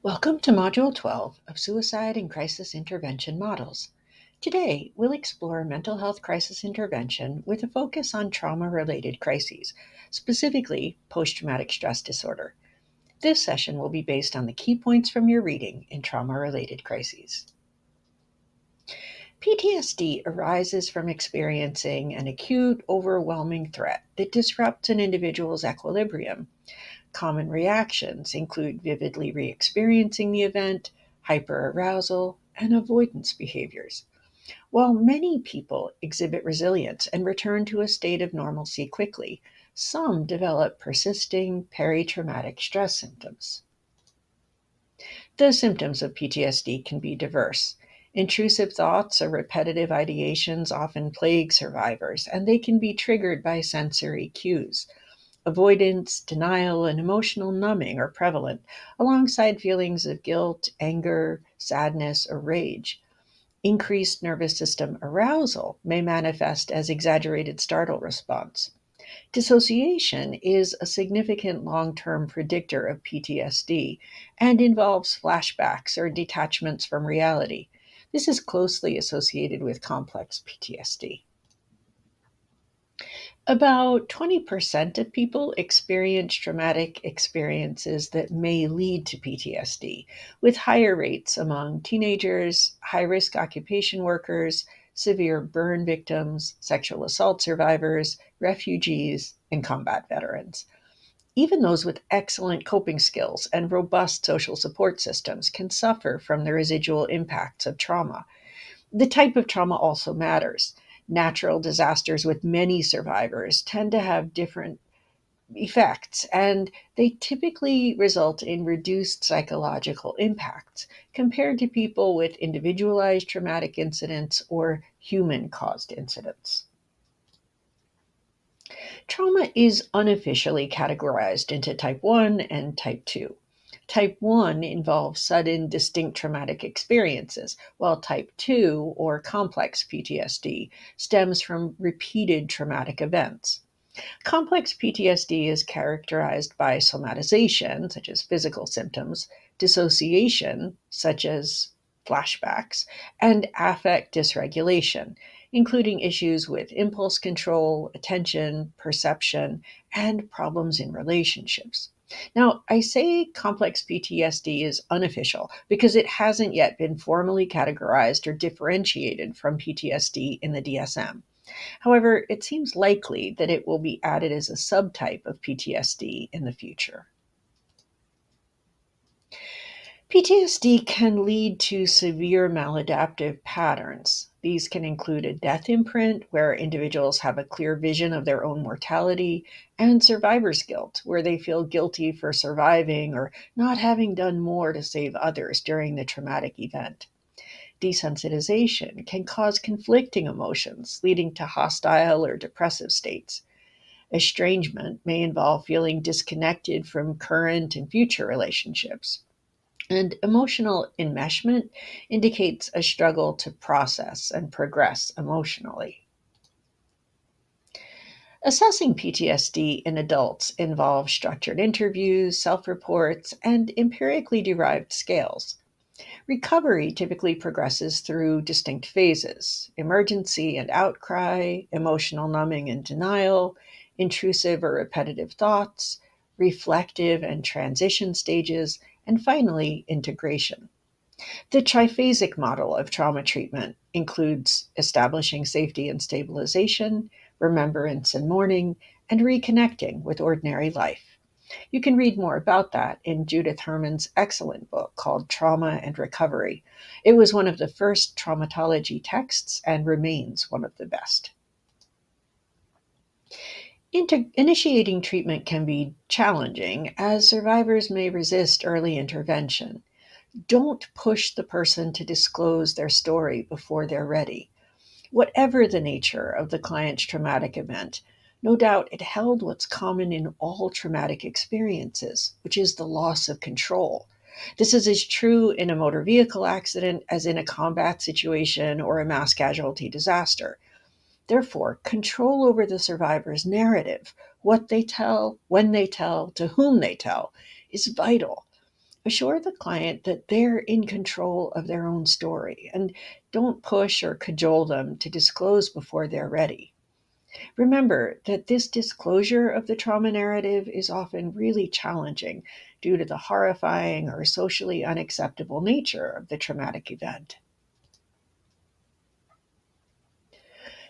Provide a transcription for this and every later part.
Welcome to Module 12 of Suicide and Crisis Intervention Models. Today, we'll explore mental health crisis intervention with a focus on trauma-related crises, specifically post-traumatic stress disorder. This session will be based on the key points from your reading in trauma-related crises. PTSD arises from experiencing an acute, overwhelming threat that disrupts an individual's equilibrium. Common reactions include vividly re-experiencing the event, hyperarousal, and avoidance behaviors. While many people exhibit resilience and return to a state of normalcy quickly, some develop persisting peritraumatic stress symptoms. The symptoms of PTSD can be diverse. Intrusive thoughts or repetitive ideations often plague survivors, and they can be triggered by sensory cues. Avoidance, denial, and emotional numbing are prevalent, alongside feelings of guilt, anger, sadness, or rage. Increased nervous system arousal may manifest as exaggerated startle response. Dissociation is a significant long-term predictor of PTSD and involves flashbacks or detachments from reality. This is closely associated with complex PTSD. About 20% of people experience traumatic experiences that may lead to PTSD, with higher rates among teenagers, high risk occupation workers, severe burn victims, sexual assault survivors, refugees, and combat veterans. Even those with excellent coping skills and robust social support systems can suffer from the residual impacts of trauma. The type of trauma also matters. Natural disasters with many survivors tend to have different effects, and they typically result in reduced psychological impacts compared to people with individualized traumatic incidents or human caused incidents. Trauma is unofficially categorized into type 1 and type 2. Type 1 involves sudden, distinct traumatic experiences, while type 2, or complex PTSD, stems from repeated traumatic events. Complex PTSD is characterized by somatization, such as physical symptoms, dissociation, such as flashbacks, and affect dysregulation, including issues with impulse control, attention, perception, and problems in relationships. Now, I say complex PTSD is unofficial because it hasn't yet been formally categorized or differentiated from PTSD in the DSM. However, it seems likely that it will be added as a subtype of PTSD in the future. PTSD can lead to severe maladaptive patterns. These can include a death imprint, where individuals have a clear vision of their own mortality, and survivor's guilt, where they feel guilty for surviving or not having done more to save others during the traumatic event. Desensitization can cause conflicting emotions, leading to hostile or depressive states. Estrangement may involve feeling disconnected from current and future relationships. And emotional enmeshment indicates a struggle to process and progress emotionally. Assessing PTSD in adults involves structured interviews, self reports, and empirically derived scales. Recovery typically progresses through distinct phases: emergency and outcry, emotional numbing and denial, intrusive or repetitive thoughts, reflective and transition stages, and finally, integration. The triphasic model of trauma treatment includes establishing safety and stabilization, remembrance and mourning, and reconnecting with ordinary life. You can read more about that in Judith Herman's excellent book called Trauma and Recovery. It was one of the first traumatology texts and remains one of the best. Initiating treatment can be challenging as survivors may resist early intervention. Don't push the person to disclose their story before they're ready. Whatever the nature of the client's traumatic event, no doubt it held what's common in all traumatic experiences, which is the loss of control. This is as true in a motor vehicle accident as in a combat situation or a mass casualty disaster. Therefore, control over the survivor's narrative, what they tell, when they tell, to whom they tell, is vital. Assure the client that they're in control of their own story and don't push or cajole them to disclose before they're ready. Remember that this disclosure of the trauma narrative is often really challenging due to the horrifying or socially unacceptable nature of the traumatic event.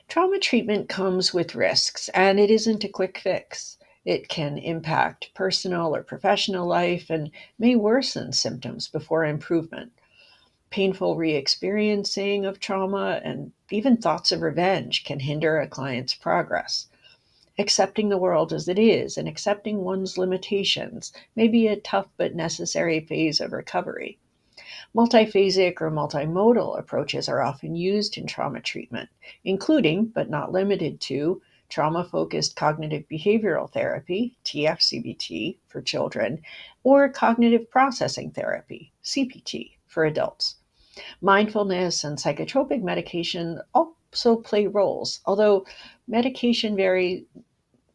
Trauma treatment comes with risks, and it isn't a quick fix. It can impact personal or professional life and may worsen symptoms before improvement. Painful re experiencing of trauma and even thoughts of revenge can hinder a client's progress. Accepting the world as it is and accepting one's limitations may be a tough but necessary phase of recovery. Multiphasic or multimodal approaches are often used in trauma treatment, including, but not limited to, trauma focused cognitive behavioral therapy, TFCBT, for children, or cognitive processing therapy, CPT, for adults. Mindfulness and psychotropic medication also play roles, although medication vary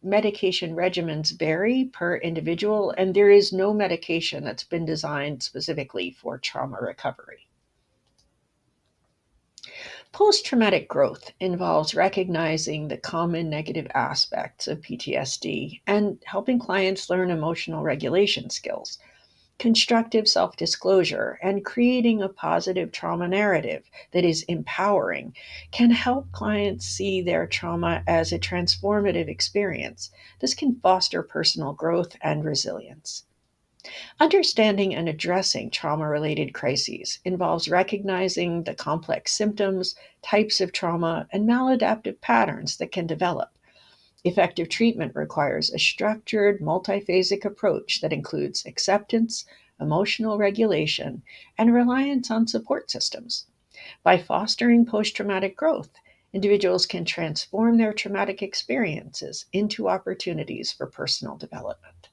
medication regimens vary per individual, and there is no medication that's been designed specifically for trauma recovery. Post traumatic growth involves recognizing the common negative aspects of PTSD and helping clients learn emotional regulation skills. Constructive self disclosure and creating a positive trauma narrative that is empowering can help clients see their trauma as a transformative experience. This can foster personal growth and resilience. Understanding and addressing trauma related crises involves recognizing the complex symptoms, types of trauma, and maladaptive patterns that can develop. Effective treatment requires a structured, multiphasic approach that includes acceptance, emotional regulation, and reliance on support systems. By fostering post traumatic growth, individuals can transform their traumatic experiences into opportunities for personal development.